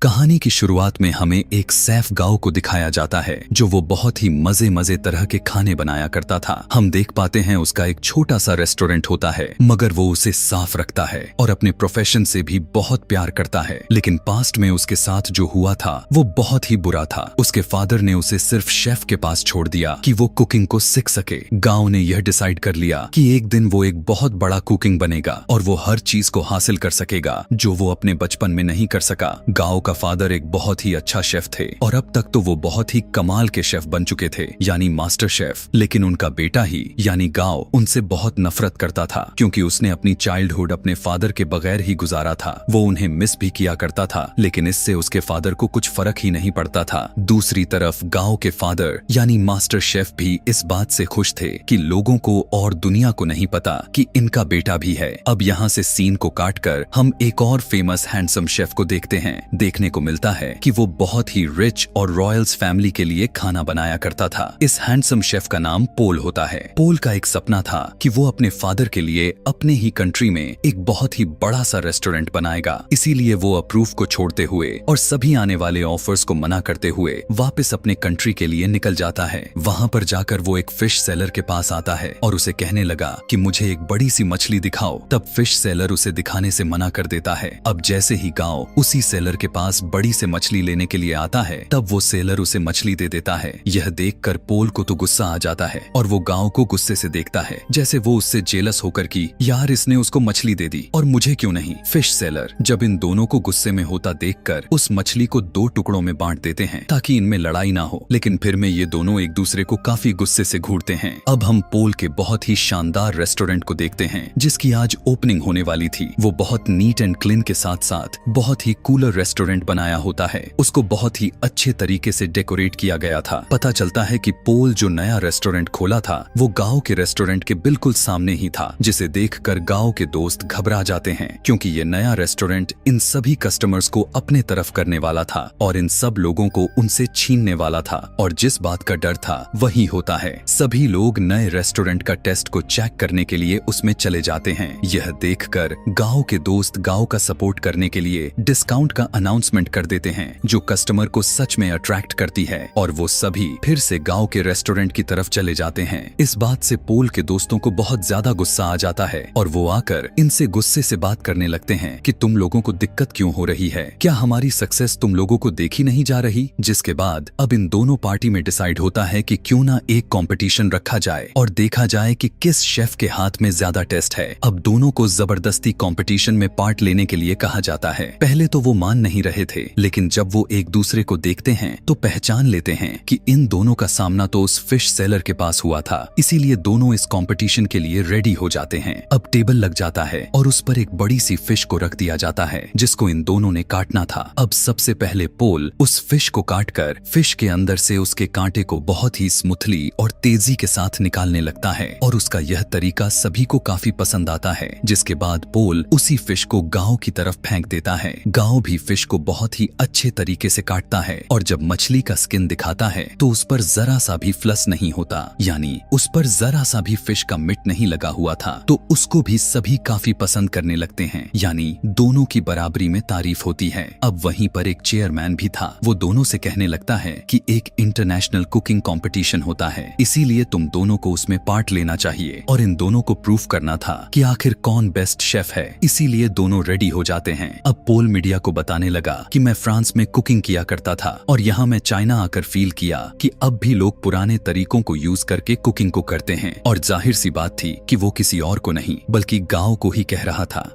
कहानी की शुरुआत में हमें एक सैफ गांव को दिखाया जाता है जो वो बहुत ही मजे तरह के खाने बनाया करता था। हम देख पाते हैं उसका एक छोटा सा रेस्टोरेंट होता है, मगर वो उसे साफ रखता है और अपने प्रोफेशन से भी बहुत प्यार करता है। लेकिन पास्ट में उसके साथ जो हुआ था वो बहुत ही बुरा था। उसके फादर ने उसे सिर्फ शेफ के पास छोड़ दिया कि वो कुकिंग को सीख सके। गाँव ने यह डिसाइड कर लिया कि एक दिन वो एक बहुत बड़ा कुकिंग बनेगा और वो हर चीज को हासिल कर सकेगा जो वो अपने बचपन में नहीं कर सका। गाँव का फादर एक बहुत ही अच्छा शेफ थे और अब तक तो वो बहुत ही कमाल के शेफ बन चुके थे, यानी मास्टर शेफ। लेकिन उनका बेटा ही यानी गाँव उनसे बहुत नफरत करता था क्योंकि उसने अपनी चाइल्डहुड अपने फादर के बगैर ही गुजारा था। वो उन्हें मिस भी किया करता था, लेकिन इससे उसके फादर को कुछ फर्क ही नहीं पड़ता था। दूसरी तरफ गाँव के फादर यानी मास्टर शेफ भी इस बात से खुश थे कि लोगों को और दुनिया को नहीं पता कि इनका बेटा भी है। अब यहाँ से सीन को काटकर हम एक और फेमस हैंडसम शेफ को देखते हैं। देखने को मिलता है कि वो बहुत ही रिच और रॉयल्स फैमिली के लिए खाना बनाया करता था। इस हैंडसम शेफ का नाम पोल होता है। पोल का एक सपना था कि वो अपने फादर के लिए अपने ही कंट्री में एक बहुत ही बड़ा सा रेस्टोरेंट बनाएगा। इसीलिए वो अप्रूव को छोड़ते हुए और सभी आने वाले ऑफर्स को मना करते हुए वापस अपने कंट्री के लिए निकल जाता है। वहाँ पर जाकर वो एक फिश सेलर के पास आता है और उसे कहने लगा कि मुझे एक बड़ी सी मछली दिखाओ। तब फिश सेलर उसे दिखाने से मना कर देता है। अब जैसे ही गाँव उसी सेलर के पास बड़ी से मछली लेने के लिए आता है, तब वो सेलर उसे मछली दे देता है। यह देखकर पोल को तो गुस्सा आ जाता है और वो गाँव को गुस्से से देखता है, जैसे वो उससे जेलस होकर कि यार इसने उसको मछली दे दी और मुझे क्यों नहीं। फिश सेलर जब इन दोनों को गुस्से में होता देखकर उस मछली को 2 टुकड़ों में बांट देते हैं ताकि इनमें लड़ाई ना हो। लेकिन फिर में ये दोनों एक दूसरे को काफी गुस्से से घूरते हैं। अब हम पोल के बहुत ही शानदार रेस्टोरेंट को देखते हैं जिसकी आज ओपनिंग होने वाली थी। वो बहुत नीट एंड क्लीन के साथ साथ बहुत ही कूलर रेस्टोरेंट बनाया होता है। उसको बहुत ही अच्छे तरीके से डेकोरेट किया गया था। पता चलता है कि पोल जो नया रेस्टोरेंट खोला था वो गांव के रेस्टोरेंट के बिल्कुल सामने ही था, जिसे देखकर गांव के दोस्त घबरा जाते हैं क्योंकि ये नया रेस्टोरेंट इन सभी कस्टमर्स को अपने तरफ करने वाला था और इन सब लोगों को उनसे छीनने वाला था। और जिस बात का डर था वही होता है। सभी लोग नए रेस्टोरेंट का टेस्ट को चेक करने के लिए उसमें चले जाते हैं। यह देखकर गाँव के दोस्त गाँव का सपोर्ट करने के लिए डिस्काउंट का अनाउंसमेंट कर देते हैं जो कस्टमर को सच में अट्रैक्ट करती है और वो सभी फिर से गांव के रेस्टोरेंट की तरफ चले जाते हैं। इस बात से पोल के दोस्तों को बहुत ज्यादा गुस्सा आ जाता है और वो आकर इनसे गुस्से से बात करने लगते हैं कि तुम लोगों को दिक्कत क्यों हो रही है, क्या हमारी सक्सेस तुम लोगों को देखी नहीं जा रही। जिसके बाद अब इन दोनों पार्टी में डिसाइड होता है कि क्यों ना एक कंपटीशन रखा जाए और देखा जाए कि किस शेफ के हाथ में ज्यादा टेस्ट है। अब दोनों को जबरदस्ती कंपटीशन में पार्ट लेने के लिए कहा जाता है। पहले तो वो मान नहीं रहे थे, लेकिन जब वो एक दूसरे को देखते हैं तो पहचान लेते हैं कि इन दोनों का सामना तो उस फिश सेलर के पास हुआ था। इसीलिए दोनों इस कंपटीशन के लिए रेडी हो जाते हैं। अब टेबल लग जाता है और उस पर एक बड़ी सी फिश को रख दिया जाता है जिसको इन दोनों ने काटना था। अब सबसे पहले पोल उस फिश को काटकर फिश के अंदर से उसके कांटे को बहुत ही स्मूथली और तेजी के साथ निकालने लगता है और उसका यह तरीका सभी को काफी पसंद आता है। जिसके बाद पोल उसी फिश को गाँव की तरफ फेंक देता है। गाँव भी फिश को बहुत ही अच्छे तरीके से काटता है और जब मछली का स्किन दिखाता है तो उस पर जरा सा भी फ्लस नहीं होता, यानी उस पर जरा सा भी फिश का मिट नहीं लगा हुआ था। तो उसको भी सभी काफी पसंद करने लगते हैं, यानी दोनों की बराबरी में तारीफ होती है। अब वहीं पर एक चेयरमैन भी था। वो दोनों से कहने लगता है कि एक इंटरनेशनल कुकिंग कंपटीशन होता है, इसीलिए तुम दोनों को उसमें पार्ट लेना चाहिए और इन दोनों को प्रूफ करना था कि आखिर कौन बेस्ट शेफ है। इसीलिए दोनों रेडी हो जाते हैं। अब पोल मीडिया को बताने लगा कि मैं फ्रांस में कुकिंग किया करता था और यहाँ मैं चाइना आकर फील किया कि अब भी लोग पुराने तरीकों को यूज करके कुकिंग को करते हैं। और जाहिर सी बात थी कि वो किसी और को नहीं बल्कि गाँव को ही कह रहा था।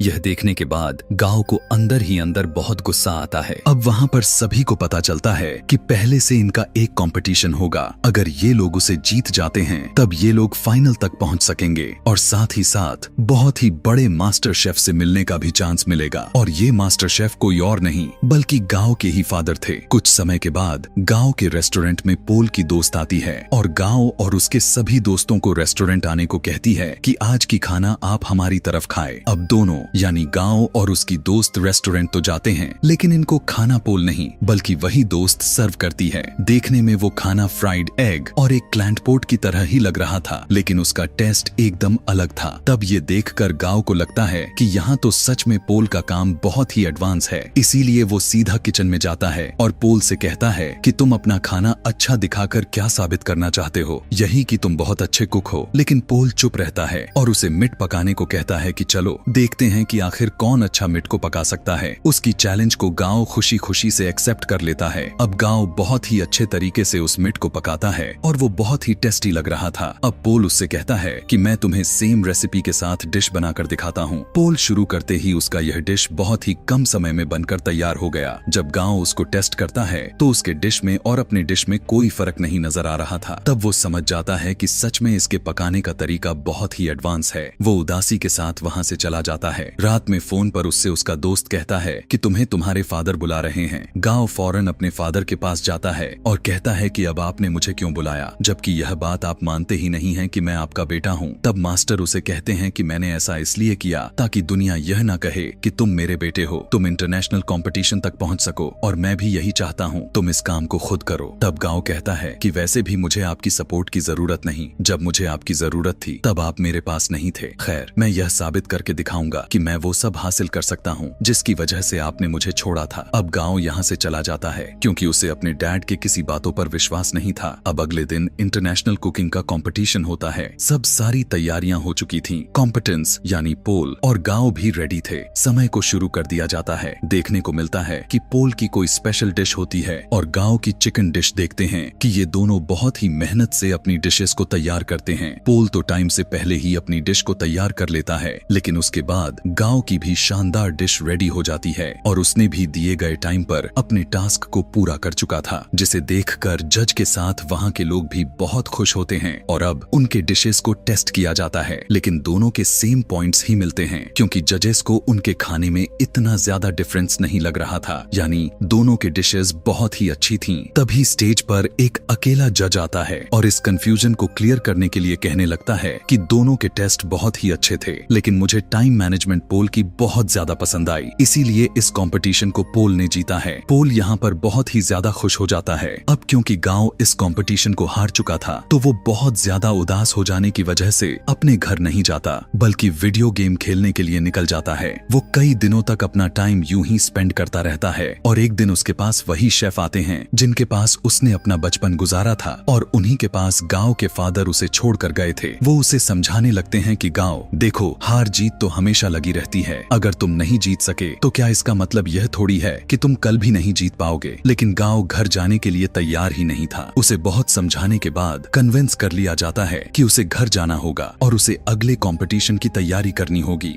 यह देखने के बाद गांव को अंदर ही अंदर बहुत गुस्सा आता है। अब वहां पर सभी को पता चलता है कि पहले से इनका एक कंपटीशन होगा। अगर ये लोग उसे जीत जाते हैं तब ये लोग फाइनल तक पहुंच सकेंगे और साथ ही साथ बहुत ही बड़े मास्टर शेफ से मिलने का भी चांस मिलेगा। और ये मास्टर शेफ कोई और नहीं बल्कि गांव के ही फादर थे। कुछ समय के बाद गांव के रेस्टोरेंट में पोल की दोस्त आती है और गांव और उसके सभी दोस्तों को रेस्टोरेंट आने को कहती है कि आज की खाना आप हमारी तरफ खाएं। अब दोनों यानी गांव और उसकी दोस्त रेस्टोरेंट तो जाते हैं, लेकिन इनको खाना पोल नहीं बल्कि वही दोस्त सर्व करती है। देखने में वो खाना फ्राइड एग और एक क्लैंट पोट की तरह ही लग रहा था, लेकिन उसका टेस्ट एकदम अलग था। तब ये देखकर गांव को लगता है कि यहाँ तो सच में पोल का काम बहुत ही एडवांस है। इसीलिए वो सीधा किचन में जाता है और पोल से कहता है कि तुम अपना खाना अच्छा दिखाकर क्या साबित करना चाहते हो, यही कि तुम बहुत अच्छे कुक हो। लेकिन पोल चुप रहता है और उसे मीट पकाने को कहता है कि चलो देखते हैं कि आखिर कौन अच्छा मीट को पका सकता है। उसकी चैलेंज को गांव खुशी खुशी से एक्सेप्ट कर लेता है। अब गांव बहुत ही अच्छे तरीके से उस मीट को पकाता है और वो बहुत ही टेस्टी लग रहा था। अब पोल उससे कहता है कि मैं तुम्हें सेम रेसिपी के साथ डिश बनाकर दिखाता हूँ। पोल शुरू करते ही उसका यह डिश बहुत ही कम समय में बनकर तैयार हो गया। जब गांव उसको टेस्ट करता है तो उसके डिश में और अपने डिश में कोई फर्क नहीं नजर आ रहा था। तब वो समझ जाता है कि सच में इसके पकाने का तरीका बहुत ही एडवांस है। वो उदासी के साथ वहाँ से चला जाता है। रात में फोन पर उससे उसका दोस्त कहता है कि तुम्हें तुम्हारे फादर बुला रहे हैं। गांव फौरन अपने फादर के पास जाता है और कहता है कि अब आपने मुझे क्यों बुलाया, जबकि यह बात आप मानते ही नहीं हैं कि मैं आपका बेटा हूँ। तब मास्टर उसे कहते हैं कि मैंने ऐसा इसलिए किया ताकि दुनिया यह न कहे कि तुम मेरे बेटे हो, तुम इंटरनेशनल कंपटीशन तक पहुँच सको और मैं भी यही चाहता हूँ, तुम इस काम को खुद करो। तब गांव कहता है कि वैसे भी मुझे आपकी सपोर्ट की जरूरत नहीं, जब मुझे आपकी जरूरत थी तब आप मेरे पास नहीं थे। खैर, मैं यह साबित करके दिखाऊंगा कि मैं वो सब हासिल कर सकता हूँ जिसकी वजह से आपने मुझे छोड़ा था। अब गांव यहाँ से चला जाता है क्योंकि उसे अपने डैड के किसी बातों पर विश्वास नहीं था। अब अगले दिन इंटरनेशनल कुकिंग का कंपटीशन होता है। सब सारी तैयारियां हो चुकी थीं। कॉम्पिटेंस यानी पोल और गांव भी रेडी थे। समय को शुरू कर दिया जाता है। देखने को मिलता है कि पोल की कोई स्पेशल डिश होती है और गांव की चिकन डिश देखते हैं कि ये दोनों बहुत ही मेहनत से अपनी डिशेस को तैयार करते हैं। पोल तो टाइम से पहले ही अपनी डिश को तैयार कर लेता है, लेकिन उसके बाद गांव की भी शानदार डिश रेडी हो जाती है और उसने भी दिए गए टाइम पर अपने टास्क को पूरा कर चुका था, जिसे देखकर जज के साथ वहां के लोग भी बहुत खुश होते हैं और अब उनके डिशेस को टेस्ट किया जाता है। लेकिन दोनों के सेम पॉइंट्स ही मिलते हैं क्योंकि जजेस को उनके खाने में इतना ज्यादा डिफरेंस नहीं लग रहा था, यानी दोनों के डिशेस बहुत ही अच्छी थीं। तभी स्टेज पर एक अकेला जज आता है और इस कंफ्यूजन को क्लियर करने के लिए कहने लगता है कि दोनों के टेस्ट बहुत ही अच्छे थे, लेकिन मुझे टाइम मैनेजमेंट पोल की बहुत ज्यादा पसंद आई, इसीलिए इस कंपटीशन को पोल ने जीता है। पोल यहाँ पर बहुत ही ज्यादा खुश हो जाता है। अब क्योंकि गांव इस कंपटीशन को हार चुका था तो वो बहुत ज्यादा उदास हो जाने की वजह से अपने घर नहीं जाता बल्कि वीडियो गेम खेलने के लिए निकल जाता है। वो कई दिनों तक अपना टाइम यूं ही स्पेंड करता रहता है और एक दिन उसके पास वही शेफ आते हैं जिनके पास उसने अपना बचपन गुजारा था और उन्हीं के पास गांव के फादर उसे छोड़कर गए थे। वो उसे समझाने लगते हैं कि गांव देखो, हार जीत तो हमेशा लगी रहती है। अगर तुम नहीं जीत सके तो क्या इसका मतलब यह थोड़ी है कि तुम कल भी नहीं जीत पाओगे। लेकिन गांव घर जाने के लिए तैयार ही नहीं था। उसे बहुत समझाने के बाद कन्विंस कर लिया जाता है कि उसे घर जाना होगा और उसे अगले कंपटीशन की तैयारी करनी होगी।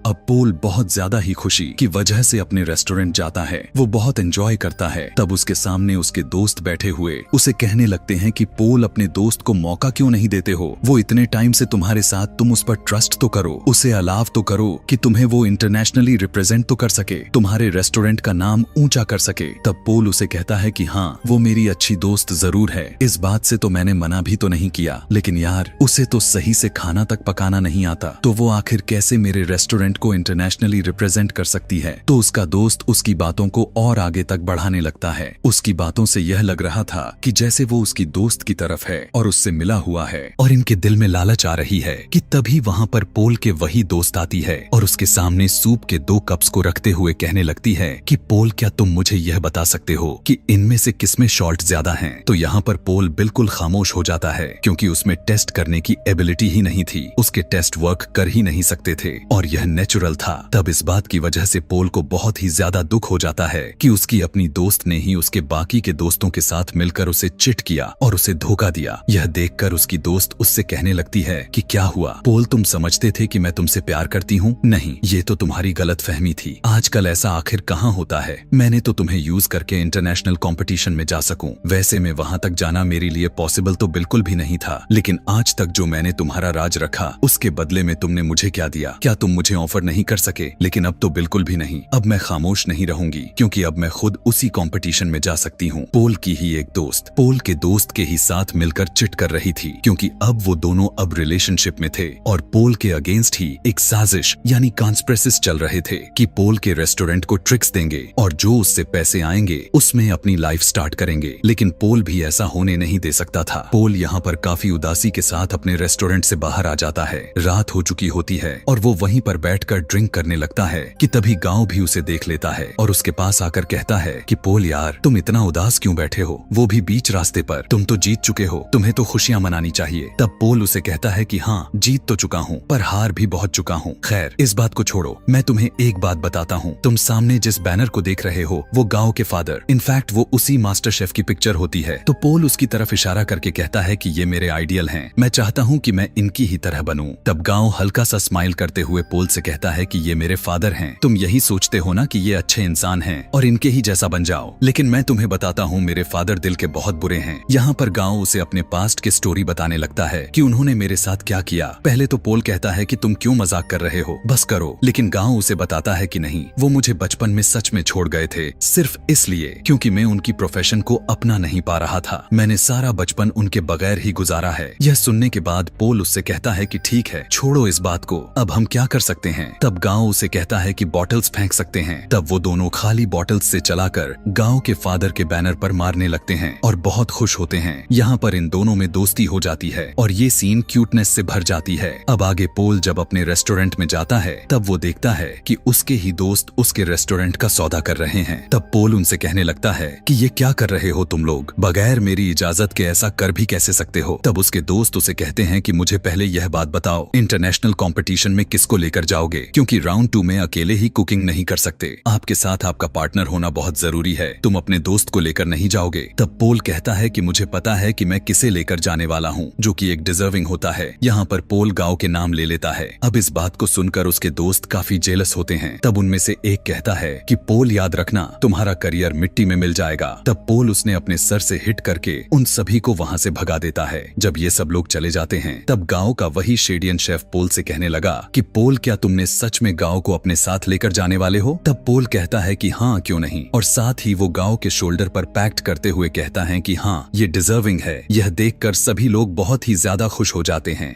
अब पोल बहुत ज्यादा ही खुशी की वजह से अपने रेस्टोरेंट जाता है। वो बहुत एंजॉय करता है। तब उसके सामने उसके दोस्त बैठे हुए उसे कहने लगते हैं कि पोल, अपने दोस्त को मौका क्यों नहीं देते हो? वो इतने टाइम से तुम्हारे साथ, तुम उस पर ट्रस्ट तो करो, उसे अलाव तो करो कि तुम्हें वो इंटरनेशनली रिप्रेजेंट तो कर सके, तुम्हारे रेस्टोरेंट का नाम ऊंचा कर सके। तब पोल उसे कहता है कि हाँ, वो मेरी अच्छी दोस्त जरूर है, इस बात से तो मैंने मना भी तो नहीं किया, लेकिन यार उसे तो सही से खाना तक पकाना नहीं आता, तो वो आखिर कैसे मेरे रेस्टोरेंट को इंटरनेशनली रिप्रेजेंट कर सकती है? तो उसका दोस्त उसकी बातों को और आगे तक बढ़ाने लगता है। उसकी बातों से यह लग रहा था कि जैसे वो उसकी दोस्त की तरफ है और उससे मिला हुआ है और इनके दिल में लालच आ रही है कि तभी वहाँ पर पोल के वही दोस्त आती है और उसके सामने सूप के 2 कप्स को रखते हुए कहने लगती है कि पोल, क्या तुम मुझे यह बता सकते हो कि इनमें से किसमें सॉल्ट ज्यादा है? तो यहाँ पर पोल बिल्कुल खामोश हो जाता है क्योंकि उसमें टेस्ट करने की एबिलिटी ही नहीं थी। उसके टेस्ट वर्क कर ही नहीं सकते थे और यह नेचुरल था। तब इस बात की वजह से पोल को बहुत ही ज्यादा दुख हो जाता है कि उसकी अपनी दोस्त ने ही उसके बाकी के दोस्तों के साथ मिलकर उसे चिट किया और उसे धोखा दिया। यह देखकर उसकी दोस्त उससे कहने लगती है कि क्या हुआ पोल, तुम समझते थे कि मैं तुमसे प्यार करती हूँ? नहीं, ये तो तुम्हारी गलतफहमी थी। आजकल ऐसा आखिर कहाँ होता है? मैंने तो तुम्हें यूज करके इंटरनेशनल कंपटीशन में जा सकूं। वैसे में वहाँ तक जाना मेरे लिए पॉसिबल तो बिल्कुल भी नहीं था, लेकिन आज तक जो मैंने तुम्हारा राज रखा उसके बदले में तुमने मुझे क्या दिया? क्या तुम मुझे ऑफर ऑफर नहीं कर सके, लेकिन अब तो बिल्कुल भी नहीं। अब मैं खामोश नहीं रहूंगी, क्योंकि अब मैं खुद उसी कंपटीशन में जा सकती हूँ। पोल की ही एक दोस्त पोल के दोस्त के ही साथ मिलकर चिट कर रही थी, क्योंकि अब वो दोनों अब रिलेशनशिप में थे और पोल के अगेंस्ट ही एक साजिश यानी कॉन्स्पिरेसिस चल रहे थे कि पोल के रेस्टोरेंट को ट्रिक्स देंगे और जो उससे पैसे आएंगे उसमें अपनी लाइफ स्टार्ट करेंगे। लेकिन पोल भी ऐसा होने नहीं दे सकता था। पोल यहाँ पर काफी उदासी के साथ अपने रेस्टोरेंट से बाहर आ जाता है। रात हो चुकी होती है और वो वहीं पर बैठकर ड्रिंक करने लगता है कि तभी गांव भी उसे देख लेता है और उसके पास आकर कहता है कि पोल यार, तुम इतना उदास क्यों बैठे हो, वो भी बीच रास्ते पर। तुम तो जीत चुके हो, तुम्हें तो खुशियां मनानी चाहिए। तब पोल उसे कहता है कि हाँ, जीत तो चुका हूँ पर हार भी बहुत चुका हूँ। खैर, इस बात को छोड़ो, मैं तुम्हें एक बात बताता हूँ। तुम सामने जिस बैनर को देख रहे हो वो गांव के फादर, इनफैक्ट वो उसी मास्टर शेफ की पिक्चर होती है। तो पोल उसकी तरफ इशारा करके कहता है कि ये मेरे आइडियल हैं, मैं चाहता हूँ कि मैं इनकी ही तरह बनूं। तब गांव हल्का सा स्माइल करते हुए पोल से कहता है कि ये मेरे फादर हैं, तुम यही सोचते हो ना कि ये अच्छे इंसान हैं और इनके ही जैसा बन जाओ, लेकिन मैं तुम्हें बताता हूँ मेरे फादर दिल के बहुत बुरे हैं। यहाँ पर गांव उसे अपने पास्ट की स्टोरी बताने लगता है कि उन्होंने मेरे साथ क्या किया। पहले तो पोल कहता है कि तुम क्यों मजाक कर रहे हो, बस करो, लेकिन गांव उसे बताता है कि नहीं, वो मुझे बचपन में सच में छोड़ गए थे, सिर्फ इसलिए क्योंकि मैं उनकी प्रोफेशन को अपना नहीं पा रहा था। मैंने सारा बचपन उनके बगैर ही गुजारा है। यह सुनने के बाद पोल उससे कहता है कि ठीक है, छोड़ो इस बात को, अब हम क्या कर सकते हैं। तब गांव उसे कहता है कि बॉटल्स फेंक सकते हैं। तब वो दोनों खाली बॉटल्स से चलाकर गांव के फादर के बैनर पर मारने लगते हैं और बहुत खुश होते हैं। यहाँ पर इन दोनों में दोस्ती हो जाती है और ये सीन क्यूटनेस से भर जाती है। अब आगे पोल जब अपने रेस्टोरेंट में जाता है तब वो देखता है कि उसके ही दोस्त उसके रेस्टोरेंट का सौदा कर रहे हैं। तब पोल उनसे कहने लगता है कि ये क्या कर रहे हो तुम लोग, बगैर मेरी इजाजत के ऐसा कर भी कैसे सकते हो। तब उसके दोस्त उसे कहते हैं कि मुझे पहले यह बात बताओ, इंटरनेशनल कंपटीशन में किसको लेकर जाओगे, क्योंकि राउंड 2 में अकेले ही कुकिंग नहीं कर सकते, आपके साथ आपका पार्टनर होना बहुत जरूरी है, तुम अपने दोस्त को लेकर नहीं जाओगे। तब पोल कहता है कि मुझे पता है कि मैं किसे लेकर जाने वाला हूँ, जो कि एक डिजर्विंग होता है। यहाँ पर पोल गांव के नाम ले लेता है। अब इस बात को सुनकर उसके दोस्त काफी जेलस होते हैं। तब उनमें से एक कहता है कि पोल याद रखना, तुम्हारा करियर मिट्टी में मिल जाएगा। तब पोल उसने अपने सर से हिट करके उन सभी को वहाँ से भगा देता है। जब ये सब लोग चले जाते हैं तब गांव का वही शेडियन शेफ पोल से कहने लगा कि पोल, क्या तुमने सच में गांव को अपने साथ लेकर जाने वाले हो। तब पोल कहता है कि हाँ, क्यों नहीं, और साथ ही वो गांव के शोल्डर पर पैक्ट करते हुए कहता है कि हाँ, ये डिजर्विंग है। यह देखकर सभी लोग बहुत ही ज्यादा खुश हो जाते हैं।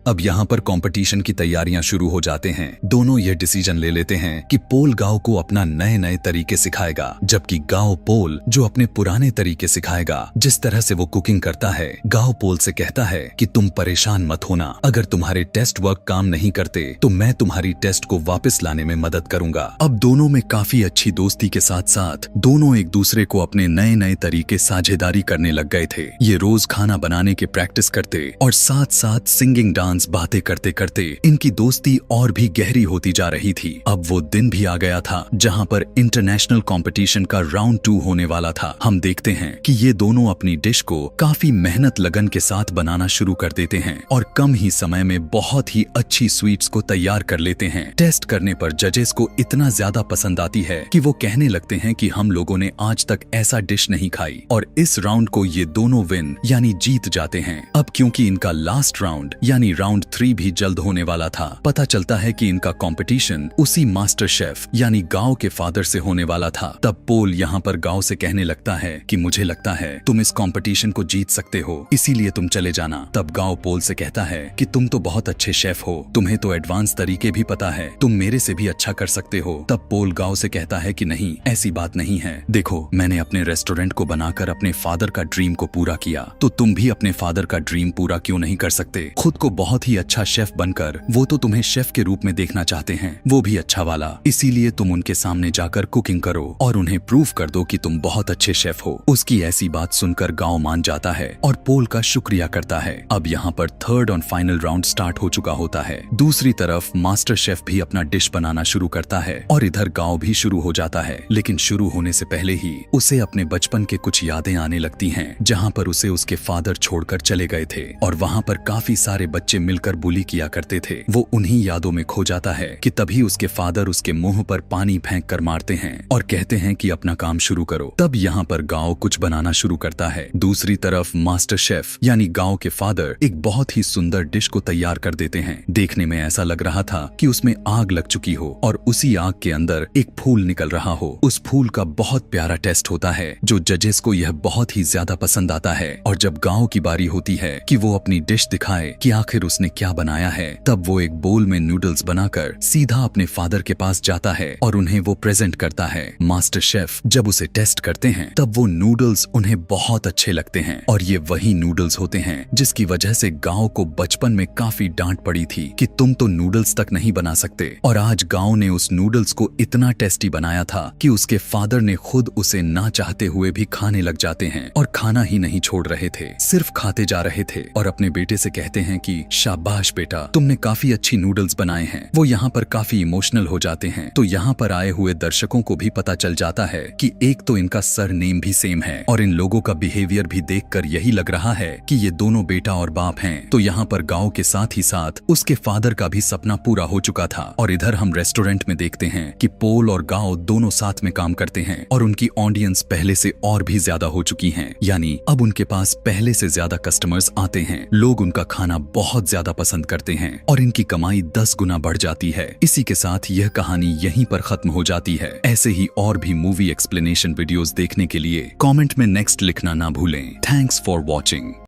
अब यहाँ पर कंपटीशन की तैयारियां शुरू हो जाते हैं। दोनों ये डिसीजन ले लेते हैं कि पोल गांव को अपना नए नए तरीके सिखाएगा, जबकि गांव पोल जो अपने पुराने तरीके सिखाएगा। जिस तरह से वो कुकिंग करता है, गांव पोल से कहता है कि तुम परेशान मत होना, अगर तुम्हारे टेस्ट वर्क काम नहीं करते तो मैं तुम्हारी टेस्ट को वापस लाने में मदद करूंगा। अब दोनों में काफी अच्छी दोस्ती के साथ साथ दोनों एक दूसरे को अपने नए नए तरीके साझेदारी करने लग गए थे। ये रोज खाना बनाने के प्रैक्टिस करते और साथ साथ सिंगिंग, डांस, बातें करते करते इनकी दोस्ती और भी गहरी होती जा रही थी। अब वो दिन भी आ गया था जहां पर इंटरनेशनल कंपटीशन का राउंड 2 होने वाला था। हम देखते हैं कि ये दोनों अपनी डिश को काफी मेहनत लगन के साथ बनाना शुरू कर देते हैं और कम ही समय में बहुत ही अच्छी स्वीट्स को तैयार कर लेते हैं। टेस्ट करने पर जजेस को इतना ज्यादा पसंद आती है कि वो कहने लगते हैं कि हम लोगों ने आज तक ऐसा डिश नहीं खाई, और इस राउंड को ये दोनों विन यानी जीत जाते हैं। अब क्योंकि इनका लास्ट राउंड यानी राउंड 3 भी जल्द होने वाला था, पता चलता है कि इनका कंपटीशन उसी मास्टर शेफ यानी गांव के फादर से होने वाला था। तब पोल यहाँ पर गांव से कहने लगता है कि मुझे लगता है तुम इस कंपटीशन को जीत सकते हो, इसीलिए तुम चले जाना। तब गांव पोल से कहता है कि तुम तो बहुत अच्छे शेफ हो, तुम्हें तो एडवांस तरीके भी पता है, तुम मेरे से भी अच्छा कर सकते हो। तब पोल गांव से कहता है कि नहीं, ऐसी बात नहीं है, देखो मैंने अपने रेस्टोरेंट को बनाकर अपने फादर का ड्रीम को पूरा किया, तो तुम भी अपने फादर का ड्रीम पूरा क्यों नहीं कर सकते। खुद को बहुत ही अच्छा शेफ बनकर वो तो तुम्हें शेफ के रूप में देखना चाहते हैं, वो भी अच्छा वाला, इसीलिए तुम उनके सामने जाकर कुकिंग करो और उन्हें प्रूव कर दो कि तुम बहुत अच्छे शेफ हो। उसकी ऐसी बात सुनकर गांव मान जाता है और पोल का शुक्रिया करता है। अब यहाँ पर थर्ड और फाइनल राउंड स्टार्ट हो चुका होता है। दूसरी तरफ मास्टर शेफ भी अपना डिश बनाना शुरू करता है और इधर गांव भी शुरू हो जाता है। लेकिन शुरू होने से पहले ही उसे अपने बचपन के कुछ यादें आने लगती हैं, जहाँ पर उसे उसके फादर छोड़कर चले गए थे और वहाँ पर काफी सारे बच्चे मिलकर बुली किया करते थे वो उन्हीं यादों में खो जाता है कि तभी उसके फादर उसके मुंह पर पानी फेंक कर मारते हैं और कहते हैं कि अपना काम शुरू करो। तब यहाँ पर गाओ कुछ बनाना शुरू करता है। दूसरी तरफ मास्टर शेफ यानी गाओ के फादर एक बहुत ही सुंदर डिश को तैयार कर देते हैं। देखने में ऐसा लग रहा था कि उसमें आग लग चुकी हो और उसी आग के अंदर एक फूल निकल रहा हो। उस फूल का बहुत प्यारा टेस्ट होता है जो जजेस को यह बहुत ही ज्यादा पसंद आता है। और जब गाओ की बारी होती है कि वो अपनी डिश दिखाए कि आखिर उसने क्या बनाया है, तब वो एक बोल में नूडल्स बनाकर सीधा अपने फादर के पास जाता है और उन्हें वो प्रेजेंट करता है। मास्टर शेफ जब उसे टेस्ट करते हैं तब वो नूडल्स उन्हें बहुत अच्छे लगते हैं और ये वही नूडल्स होते हैं जिसकी वजह से गाओ को बचपन में काफी डांट पड़ी थी कि तुम तो नूडल्स तक नहीं बना सकते। और आज गाओ ने उस नूडल्स को इतना टेस्टी बनाया था कि उसके फादर ने खुद उसे ना चाहते हुए भी खाने लग जाते हैं और खाना ही नहीं छोड़ रहे थे, सिर्फ खाते जा रहे थे और अपने बेटे से कहते हैं कि शाबाश बेटा, तुमने काफी अच्छी नूडल्स बनाए हैं। वो यहाँ पर काफी इमोशनल हो जाते हैं। तो यहाँ पर आए हुए दर्शकों को भी पता चल जाता है कि एक तो इनका सर नेम भी सेम है और इन लोगों का बिहेवियर भी देखकर यही लग रहा है कि ये दोनों बेटा और बाप हैं। तो यहाँ पर गाओ के साथ ही साथ उसके फादर का भी सपना पूरा हो चुका था। और इधर हम रेस्टोरेंट में देखते हैं कि पोल और गाओ दोनों साथ में काम करते हैं और उनकी ऑडियंस पहले से और भी ज्यादा हो चुकी है, यानी अब उनके पास पहले से ज्यादा कस्टमर्स आते हैं। लोग उनका खाना बहुत ज्यादा पसंद करते हैं और इनकी कमाई 10 गुना बढ़ जाती है। इसी के साथ यह कहानी यहीं पर खत्म हो जाती है। ऐसे ही और भी मूवी एक्सप्लेनेशन वीडियोस देखने के लिए कमेंट में नेक्स्ट लिखना ना भूलें। Thanks for watching.